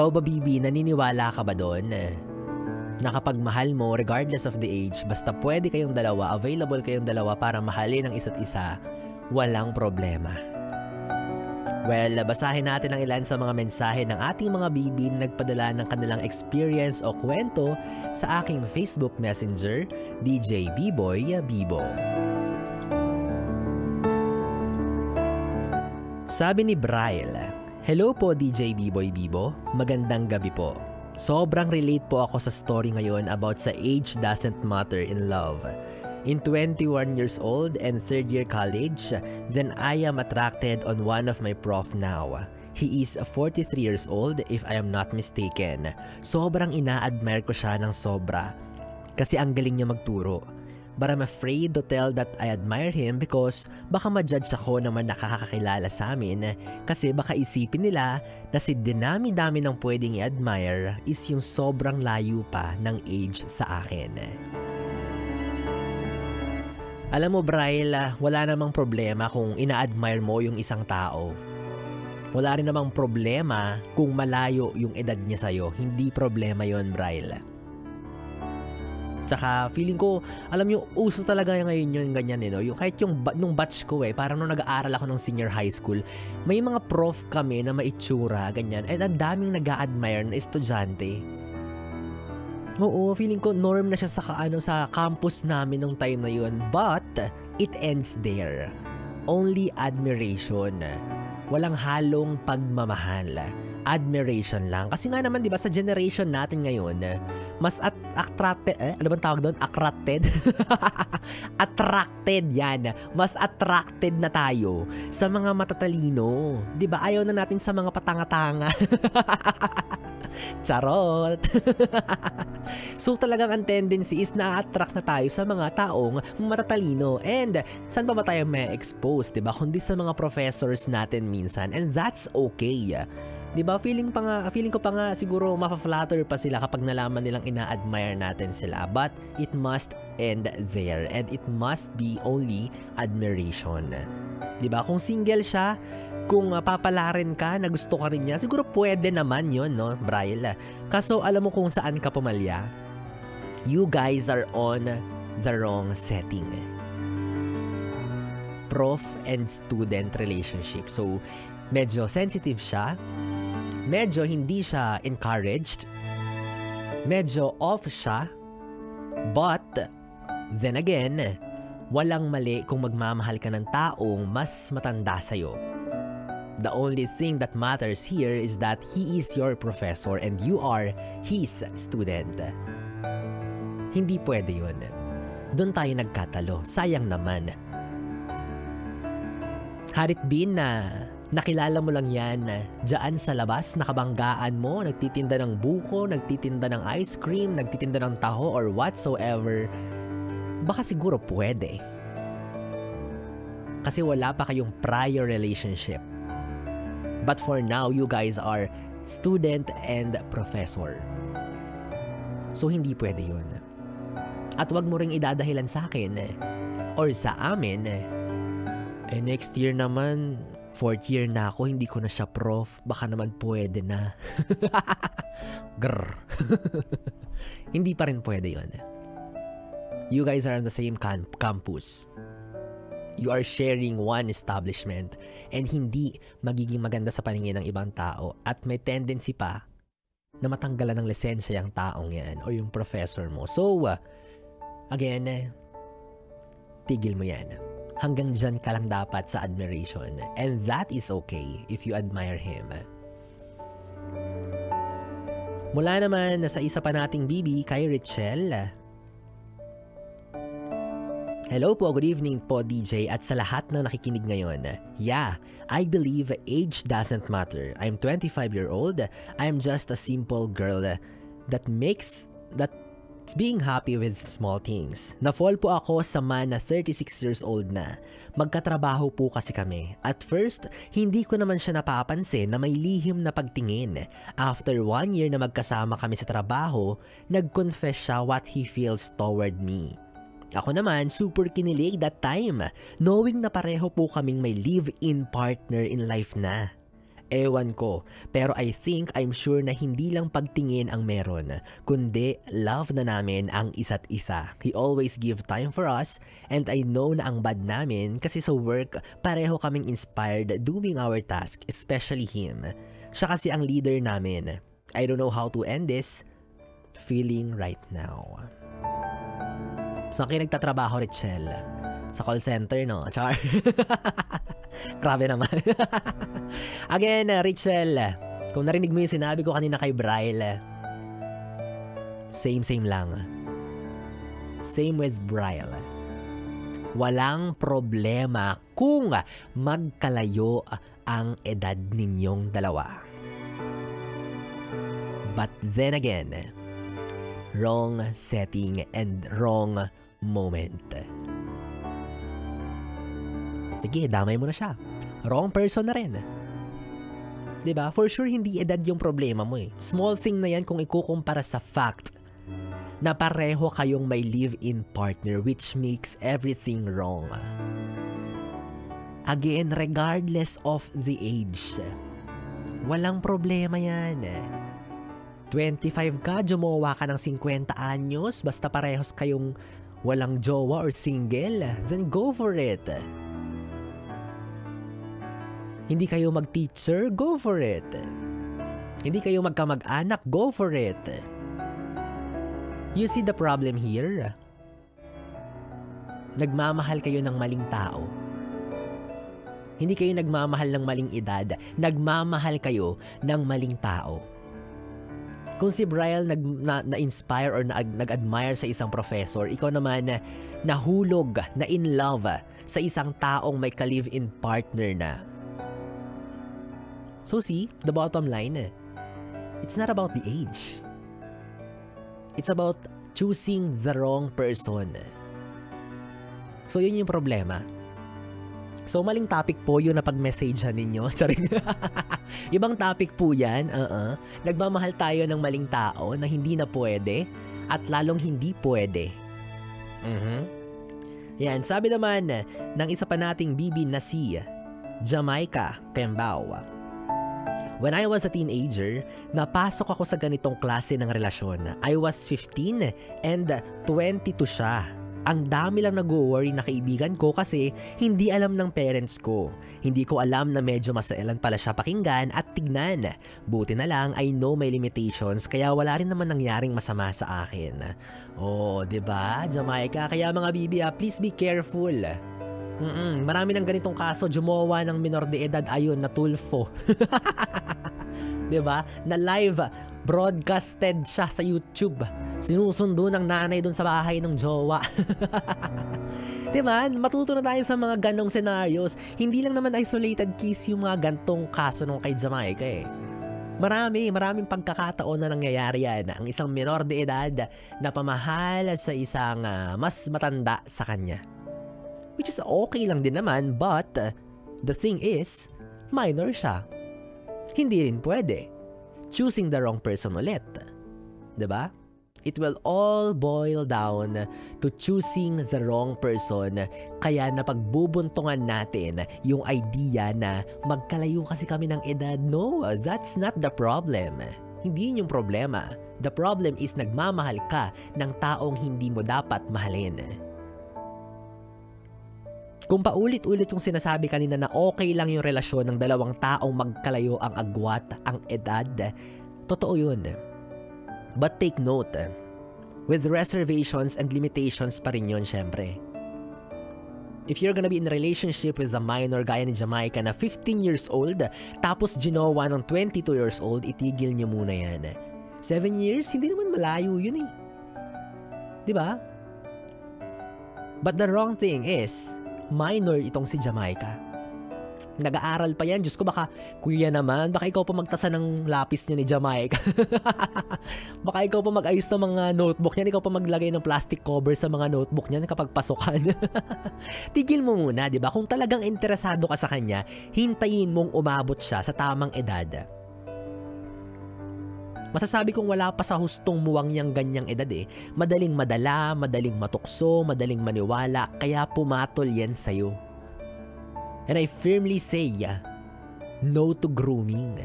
Ikaw ba, Bibi, naniniwala ka ba doon? Na kapag mahal mo, regardless of the age, basta pwede kayong dalawa, available kayong dalawa para mahalin ang isa't isa, walang problema. Well, basahin natin ang ilan sa mga mensahe ng ating mga bibi na nagpadala ng kanilang experience o kwento sa aking Facebook Messenger, DJ B-Boy Bibo. Sabi ni Braille, "Hello po DJ B-Boy Bibo, magandang gabi po. Sobrang relate po ako sa story ngayon about sa age doesn't matter in love. In 21 years old and third year college, then I am attracted on one of my prof now. He is 43 years old if I am not mistaken. Sobrang ina-admire ko siya ng sobra kasi ang galing niya magturo. But I'm afraid to tell that I admire him because baka ma-judge ako naman nakakakilala sa amin kasi baka isipin nila na si dinami-dami ng pwedeng i-admire is yung sobrang layo pa ng age sa akin." Alam mo, Braille, wala namang problema kung ina-admire mo yung isang tao. Wala rin namang problema kung malayo yung edad niya sa'yo. Hindi problema yon, Braille. Tsaka feeling ko, alam nyo, uso talaga ngayon yung ganyan, no? Yung, kahit yung nung batch ko parang nung nag-aaral ako ng senior high school, may mga prof kami na maitsura, ganyan. And ang daming nag-a-admire na estudyante. Oo, feeling ko norm na siya sa campus namin nung time na yun. But, it ends there. Only admiration. Walang halong pagmamahal. Admiration lang. Kasi nga naman, di ba, sa generation natin ngayon, mas attracted, ano bang tawag doon? Attracted? Attracted, yan. Mas attracted na tayo sa mga matatalino. Di ba, ayaw na natin sa mga patanga-tanga. Charot! So talagang ang tendency is na-attract na tayo sa mga taong matatalino. And saan ba tayo may expose, diba? Kundi sa mga professors natin minsan. And that's okay. Diba? Feeling ko pa nga siguro mafa-flatter pa sila kapag nalaman nilang ina-admire natin sila. But it must end there. And it must be only admiration. Diba? Kung single siya, kung papalarin ka na gusto ka rin niya, siguro pwede naman yun, no, Braille? Kaso alam mo kung saan ka pumalya? You guys are on the wrong setting. Prof and student relationship. So, medyo sensitive siya. Medyo hindi siya encouraged. Medyo off siya. But, then again, walang mali kung magmamahal ka ng taong mas matanda sa'yo. The only thing that matters here is that he is your professor and you are his student. Hindi pwede yun. Doon tayo nagkatalo. Sayang naman. Harit bin na nakilala mo lang yan dyan sa labas, nakabanggaan mo, nagtitinda ng buko, nagtitinda ng ice cream, nagtitinda ng taho or whatsoever. Baka siguro pwede. Kasi wala pa kayong prior relationship. But for now, you guys are student and professor. So, hindi pwede yun. At wag mo ring idadahilan sa akin or sa amin, next year naman, 4th year na ako, hindi ko na siya prof, baka naman pwede na. Grrr. Hindi pa rin pwede yun. You guys are on the same campus. You are sharing one establishment and hindi magiging maganda sa paningin ng ibang tao at may tendency pa na matanggalan ng lisensya yung taong yan o yung professor mo. So, again, tigil mo yan. Hanggang dyan ka lang dapat sa admiration. And that is okay if you admire him. Mula naman sa isa pa nating bibi kay Richelle. Hello po, good evening po DJ at sa lahat na nakikinig ngayon. Yeah, I believe age doesn't matter. I'm 25-year-old. I'm just a simple girl that's being happy with small things. Na-fall po ako sa man na 36 years old na. Magkatrabaho po kasi kami. At first, hindi ko naman siya napapansin na may lihim na pagtingin. After 1 year na magkasama kami sa trabaho, nag-confess siya what he feels toward me. Ako naman, super kinilig that time, knowing na pareho po kaming may live-in partner in life na. Ewan ko, pero I'm sure na hindi lang pagtingin ang meron, kundi love na namin ang isa't isa. He always give time for us, and I know na ang bad namin kasi sa work, pareho kaming inspired doing our task, especially him. Siya kasi ang leader namin. I don't know how to end this feeling right now. Saan kayo nagtatrabaho, Richelle? Sa call center, no? Char. Grabe naman. Again, Richelle, kung narinig mo yung sinabi ko kanina kay Bryle, same lang. Same with Bryle. Walang problema kung magkalayo ang edad ninyong dalawa. But then again, wrong setting and wrong moment. Sige, damay mo na siya. Wrong person na rin. Diba? For sure, hindi edad yung problema mo eh. Small thing na yan kung ikukumpara sa fact na pareho kayong may live-in partner, which makes everything wrong. Again, regardless of the age, walang problema yan. 25 ka, jumawa ka ng 50 anyos, basta parehos kayong walang jowa or single, then go for it. Hindi kayo mag-teacher, go for it. Hindi kayo magkamag-anak, go for it. You see the problem here? Nagmamahal kayo ng maling tao. Hindi kayo nagmamahal ng maling edad, nagmamahal kayo ng maling tao. Kung si Bryle na-inspire or nag-admire sa isang professor, ikaw naman nahulog, na in love sa isang taong may ka-live-in partner na. So see, the bottom line, it's not about the age. It's about choosing the wrong person. So yun yung problema. So maling topic po yun na pag-messagean ninyo. Charing. Ibang topic po yan. Nagmamahal tayo ng maling tao na hindi na pwede at lalong hindi pwede. Yan, sabi naman ng isa pa nating bibi na si Jamaica Kembao. When I was a teenager, napasok ako sa ganitong klase ng relasyon. I was 15 and 22 siya. Ang dami lang nag-worry na kaibigan ko kasi hindi alam ng parents ko. Hindi ko alam na medyo masailan pala siya pakinggan at tignan. Buti na lang I know my limitations kaya wala rin naman nangyaring masama sa akin. Oh, 'di ba, Jamaica? Kaya mga bibi, please be careful. Marami ng ganitong kaso, jumawa ng minor de edad, ayun, natulfo. Diba? Na live broadcasted siya sa YouTube. Sinusundo ng nanay dun sa bahay ng jowa. Diba? Matuto na tayo sa mga ganong scenarios. Hindi lang naman isolated case yung mga gantong kaso nung kay Jamaica eh. Maraming pagkakataon na nangyayari yan. Ang isang minor de edad na pamahal sa isang mas matanda sa kanya. Which is okay lang din naman, but the thing is, minor siya. Hindi rin pwede. Choosing the wrong person ulit. Diba? It will all boil down to choosing the wrong person. Kaya napagbubuntungan natin yung idea na magkalayo kasi kami ng edad. No, that's not the problem. Hindi yun yung problema. The problem is nagmamahal ka ng taong hindi mo dapat mahalin. Kung paulit-ulit yung sinasabi kanina na okay lang yung relasyon ng dalawang taong magkalayo ang agwat, ang edad, totoo yun. But take note, with reservations and limitations pa rin yun syempre. If you're gonna be in a relationship with a minor gaya ni Jamaica na 15 years old, tapos ginawa ng 22 years old, itigil nyo muna yan. 7 years? Hindi naman malayo yun eh. Diba? But the wrong thing is, minor itong si Jamaica. Nag-aaral pa yan. Diyos ko, baka, kuya naman, baka ikaw pa magtasa ng lapis niya ni Jamaica. Baka ikaw pa mag-ayos ng mga notebook niya, ikaw pa maglagay ng plastic cover sa mga notebook niya kapag pasukan. Tigil mo muna, di ba? Kung talagang interesado ka sa kanya, hintayin mong umabot siya sa tamang edad. Masasabi kong wala pa sa hustong muwang niyang ganyang edad eh. Madaling madala, madaling matukso, madaling maniwala, kaya pumatol yan sa'yo. And I firmly say, No to grooming.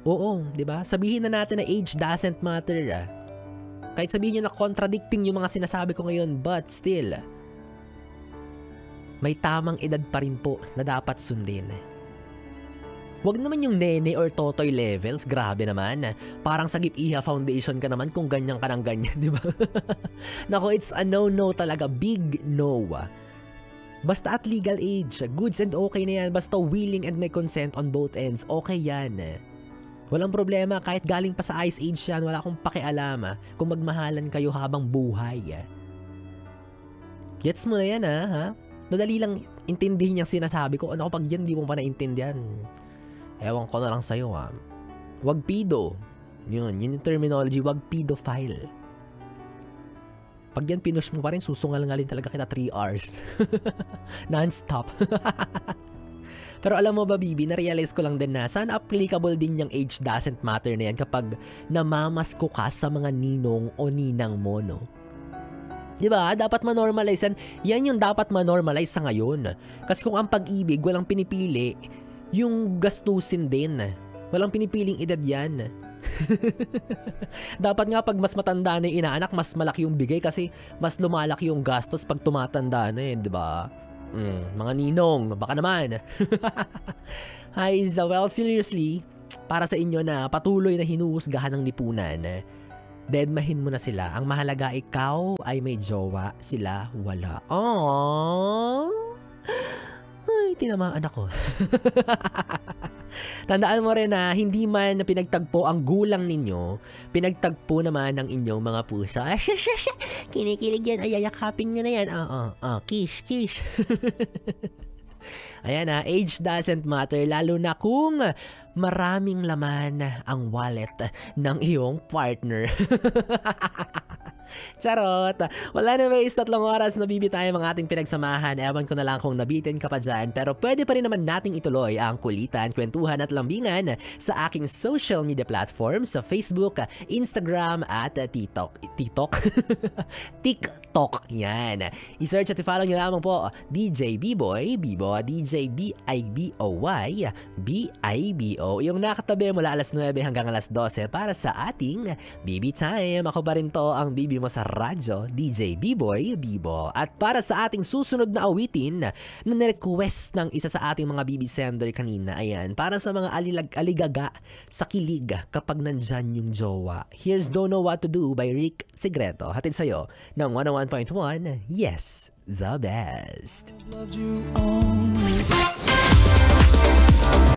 Oo, di ba? Sabihin na natin na age doesn't matter. Kahit sabihin nyo na contradicting yung mga sinasabi ko ngayon, but still, may tamang edad pa rin po na dapat sundin. Huwag naman yung nene or totoy levels, grabe naman. Parang sa Gip-Iha Foundation ka naman kung ganyan ka ng ganyan, di ba? Nako, it's a no-no talaga, big no. Basta at legal age, goods and okay na yan, basta willing and may consent on both ends, okay yan. Walang problema, kahit galing pa sa Ice Age yan, wala akong pakialam kung magmahalan kayo habang buhay. Gets mo na yan ha? Madali lang intindihin yung sinasabi ko. Ano kapag yan di mo pa naintindihan? Ewan ko na lang sa'yo Wag pedo. Yun yung terminology, wag pedophile. Pag yan pinush mo pa rin, susungal-ngalin talaga kita 3 hours. Non-stop. Pero alam mo ba, Bibi, na-realize ko lang din na sana applicable din yung age doesn't matter na yan kapag namamasko ka sa mga ninong o ninang mo, no? Diba? Dapat ma-normalize yan. Yan yung dapat ma-normalize sa ngayon. Kasi kung ang pag-ibig, walang pinipili, yung gastusin din. Walang pinipiling edad yan. Dapat nga pag mas matanda na yung inaanak, mas malaki yung bigay kasi mas lumalaki yung gastos pag tumatanda na diba? Mga ninong, baka naman. Hi, well, seriously, para sa inyo na patuloy na hinuhusgahan ng lipunan, deadmahin mo na sila. Ang mahalaga, ikaw ay may jowa, sila wala. Aww. Ay, tinamaan ako. Tandaan mo rin na hindi man pinagtagpo ang gulang ninyo, pinagtagpo naman ng inyong mga puso. Kinikilig yan, ay yakapin nyo na yan. Kish, kish. Ayan age doesn't matter lalo na kung maraming laman ang wallet ng iyong partner. Charot! Wala na waste 3 oras na bibi tayo mga ating pinagsamahan. Ewan ko na lang kung nabitin ka pa dyan. Pero pwede pa rin naman nating ituloy ang kulitan, kwentuhan at lambingan sa aking social media platforms sa Facebook, Instagram at TikTok. TikTok. Yan. I-search at i-follow nyo lamang po DJ Biboy, Bibo, DJ B-I-B-O-Y, B-I-B-O. Yung nakatabi mula alas 9 hanggang alas 12 para sa ating Bibi Time. Ako pa rin to ang Bibi mo sa radyo, DJ Biboy, Bibo. At para sa ating susunod na awitin na nirequest ng isa sa ating mga Bibi sender kanina, ayan, para sa mga aligaga sa kilig kapag nandyan yung jowa. Here's Don't Know What to Do by Rick Segreto. Hatid sa'yo ng 101.1, yes, the best. Loved you all